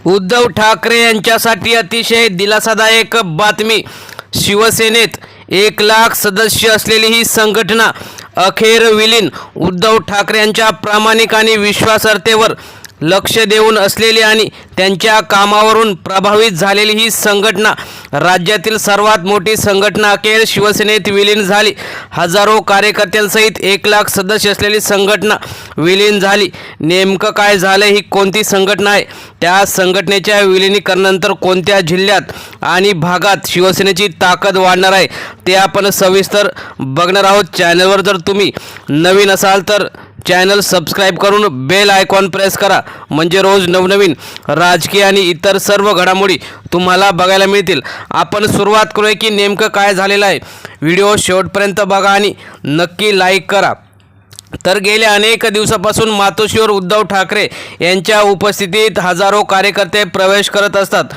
उद्धव ठाकरे यांच्यासाठी अतिशय दिलासादायक बातमी। शिवसेनेत 1,00,000 सदस्य असलेली ही संघटना अखेर विलीन। उद्धव ठाकरे यांच्या प्रामाणिक आणि विश्वासार्हतेवर लक्ष देऊन असलेली आणि त्यांच्या कामावरून प्रभावित झालेली ही संघटना राज्यातील सर्वात मोठी संघटना अखेर शिवसेनेत विलीन झाली। हजारो कार्यकर्त्यांसहित 1,00,000 सदस्य असलेली संघटना विलीन झाली। नेमकं काय झालं, ही कोणती संघटना आहे, त्या संघटनेच्या विलीनीकरणानंतर कोणत्या जिल्ह्यात आणि भागात शिवसेनेची ताकद वाढणार आहे, ते आपण सविस्तर बघणार आहोत। चॅनलवर जर तुम्ही नवीन असाल तर चॅनल सबस्क्राइब करून बेल आयकॉन प्रेस करा, म्हणजे रोज नवनवीन राजकीय आणि इतर सर्व घडामोडी तुम्हाला बघायला मिळतील। आपण सुरुवात करूया की नेमकं काय झालेलं आहे। व्हिडिओ शेवटपर्यंत बघा आणि नक्की लाईक करा। तर गेल्या अनेक दिवसापासून मातोश्रीवर उद्धव ठाकरे यांच्या उपस्थितीत हजारो कार्यकर्ते प्रवेश करत असतात।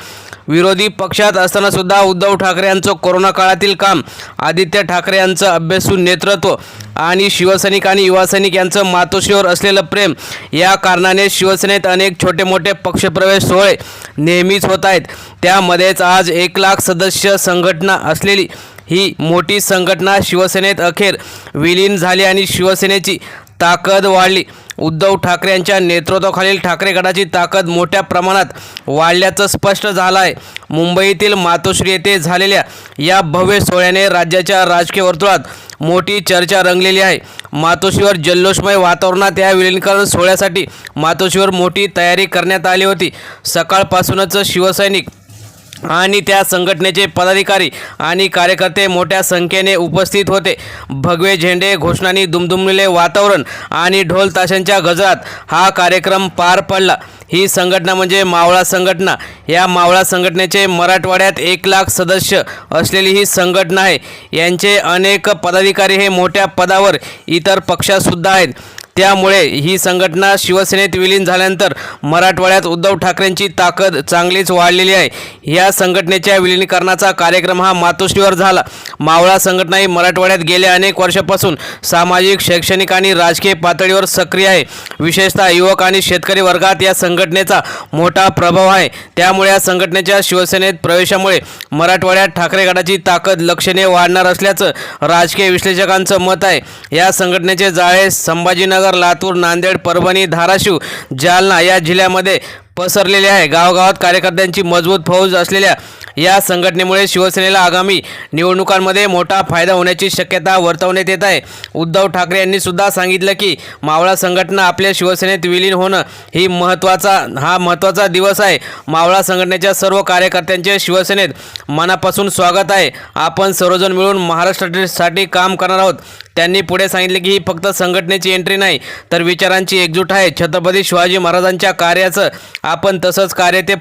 विरोधी पक्षात असताना सुद्धा उद्धव ठाकरे यांचं कोरोना काळातील काम, आदित्य ठाकरे यांचं अभ्यासू नेतृत्व आणि शिवसैनिक आणि युवासैनिक यांचं मातोश्रीवर असलेलं प्रेम या कारणाने शिवसेनेत अनेक छोटे मोठे पक्षप्रवेश सोहळे नेहमीच होत आहेत। त्यामध्येच आज 1,00,000 सदस्य संघटना असलेली ही मोठी संघटना शिवसेनेत अखेर विलीन झाली आणि शिवसेनेची ताकद वाढली। उद्धव ठाकरे यांच्या नेतृत्वाखालील ठाकरे गटाची ताकद मोठ्या प्रमाणात वाढल्याचं स्पष्ट झालं आहे। मुंबईतील मातोश्री येथे झालेल्या या भव्य सोहळ्याने राज्याच्या राजकीय वर्तुळात मोठी चर्चा रंगलेली आहे। मातोश्रीवर जल्लोषमय वातावरणात या विलीनीकरण सोहळ्यासाठी मातोश्रीवर मोठी तयारी करण्यात आली होती। सकाळपासूनच शिवसैनिक आणि त्या संघटनेचे पदाधिकारी आणि कार्यकर्ते मोठ्या संख्येने उपस्थित होते। भगवे झेंडे, घोषणांनी दुमदुमलेले वातावरण आणि ढोल ताशांच्या गजरात हा कार्यक्रम पार पडला। ही संघटना म्हणजे मावळा संघटना। या मावळा संघटनेचे मराठवाड्यात 1,00,000 सदस्य असलेली ही संघटना आहे। यांचे अनेक पदाधिकारी हे मोठ्या पदावर इतर पक्षात सुद्धा आहेत। त्यामुळे ही संघटना शिवसेनेत विलीन झाल्यानंतर मराठवाड्यात उद्धव ठाकरेंची ताकद चांगलीच वाढलेली आहे। या संघटनेच्या विलीनीकरणाचा कार्यक्रम हा मातोश्रीवर झाला। मावळा संघटना ही मराठवाड्यात गेल्या अनेक वर्षापासून सामाजिक, शैक्षणिक आणि राजकीय पातळीवर सक्रिय आहे। विशेषतः युवक आणि शेतकरी वर्गात या संघटनेचा मोठा प्रभाव आहे। त्यामुळे या संघटनेच्या शिवसेनेत प्रवेशामुळे मराठवाड्यात ठाकरे गटाची ताकद लक्षणीय वाढणार असल्याचं राजकीय विश्लेषकांचं मत आहे। या संघटनेचे जाळे संभाजीनगर, लातूर, नांदेड, परभणी, धाराशिव, जालना या जिल्ह्यामध्ये पसरलेले आहे। गावगावात कार्यकर्त्यांची मजबूत फौज असलेल्या या संघटनेमुळे शिवसेनेला आगामी निवडणुकांमध्ये मोठा फायदा होण्याची शक्यता वर्तवण्यात येत आहे। उद्धव ठाकरे यांनी सुद्धा सांगितलं की मावळा संघटना आपल्या शिवसेनेत विलीन होणं ही महत्त्वाचा दिवस आहे। मावळा संघटनेच्या सर्व कार्यकर्त्यांचे शिवसेनेत मनापासून स्वागत आहे। आपण सर्वजण मिळून महाराष्ट्रासाठी काम करणार आहोत। त्यांनी पुढे सांगितले की ही फक्त संघटनेची एंट्री नाही, तर विचारांची एकजूट आहे। छत्रपती शिवाजी महाराजांच्या कार्याचं आपण तसंच कार्य ते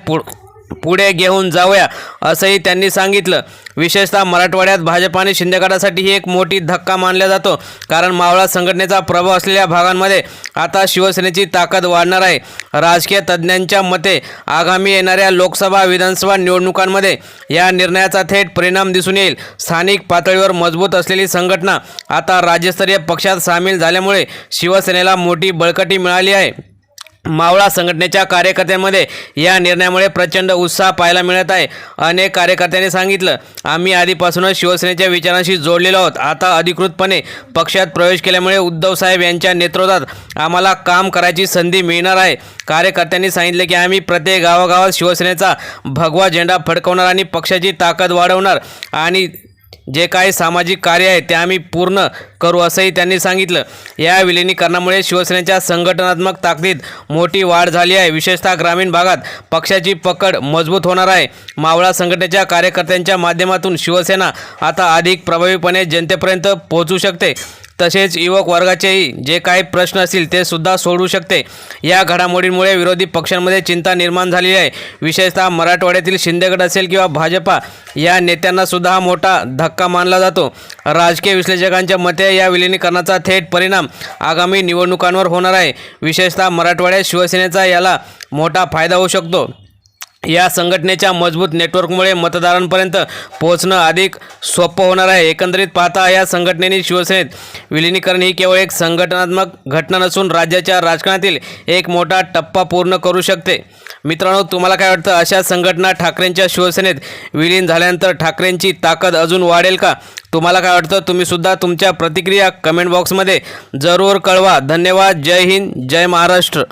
पुढे घेऊन जाऊया, असंही त्यांनी सांगितलं। विशेषतः मराठवाड्यात भाजप आणि शिंदे गटासाठी ही एक मोठी धक्का मानला जातो, कारण मावळा संघटनेचा प्रभाव असलेल्या भागांमध्ये आता शिवसेनेची ताकद वाढणार आहे। राजकीय तज्ज्ञांच्या मते आगामी येणाऱ्या लोकसभा, विधानसभा निवडणुकांमध्ये या निर्णयाचा थेट परिणाम दिसून येईल। स्थानिक पातळीवर मजबूत असलेली संघटना आता राज्यस्तरीय पक्षात सामील झाल्यामुळे शिवसेनेला मोठी बळकटी मिळाली आहे। मावळा संघटनेच्या कार्यकर्त्यांमध्ये या निर्णयामुळे प्रचंड उत्साह पाहायला मिळत आहे। अनेक कार्यकर्त्यांनी सांगितलं, आम्ही आधीपासूनच शिवसेनेच्या विचारांशी जोडलेलो आहोत। आता अधिकृतपणे पक्षात प्रवेश केल्यामुळे उद्धव साहेब यांच्या नेतृत्वात आम्हाला काम करायची संधी मिळणार आहे। कार्यकर्त्यांनी सांगितले की आम्ही प्रत्येक गावागावात शिवसेनेचा भगवा झेंडा फडकवणार आणि पक्षाची ताकद वाढवणार आणि जे काही सामाजिक कार्य आहे ते आम्ही पूर्ण करू, असंही त्यांनी सांगितलं। या विलीनीकरणामुळे शिवसेनेच्या संघटनात्मक ताकदीत मोठी वाढ झाली आहे। विशेषतः ग्रामीण भागात पक्षाची पकड मजबूत होणार आहे। मावळा संघटनेच्या कार्यकर्त्यांच्या माध्यमातून शिवसेना आता अधिक प्रभावीपणे जनतेपर्यंत पोहोचू शकते। तसेच युवक वर्गाचेही जे काही प्रश्न असतील ते सुद्धा सोडवू शकते। या घडामोडींमुळे विरोधी पक्षांमध्ये चिंता निर्माण झाली आहे। विशेषतः मराठवाड्यातील शिंदे गट असेल किंवा भाजपा या नेत्यांना सुद्धा हा मोठा धक्का मानला जातो। राजकीय विश्लेषकांच्या मते या विलीनीकरणाचा थेट परिणाम आगामी निवडणुकांवर होणार आहे। विशेषतः मराठवाड्यात शिवसेनेचा याला मोठा फायदा होऊ शकतो। या संघटनेच्या मजबूत नेटवर्कमुळे मतदारांपर्यंत पोहोचणं अधिक सोपं होणार आहे। एकंदरीत पाहता या संघटनेने शिवसेनेत विलीनीकरण ही केवळ एक संघटनात्मक घटना नसून राज्याच्या राजकारणातील एक मोठा टप्पा पूर्ण करू शकते। मित्रांनो, तुम्हाला काय वाटतं, अशा संघटना ठाकरेंच्या शिवसेनेत विलीन झाल्यानंतर ठाकरेंची ताकद अजून वाढेल का? तुम्हाला काय वाटतं? तुम्ही सुद्धा तुमच्या प्रतिक्रिया कमेंट बॉक्समध्ये जरूर कळवा. धन्यवाद. जय हिंद, जय महाराष्ट्र.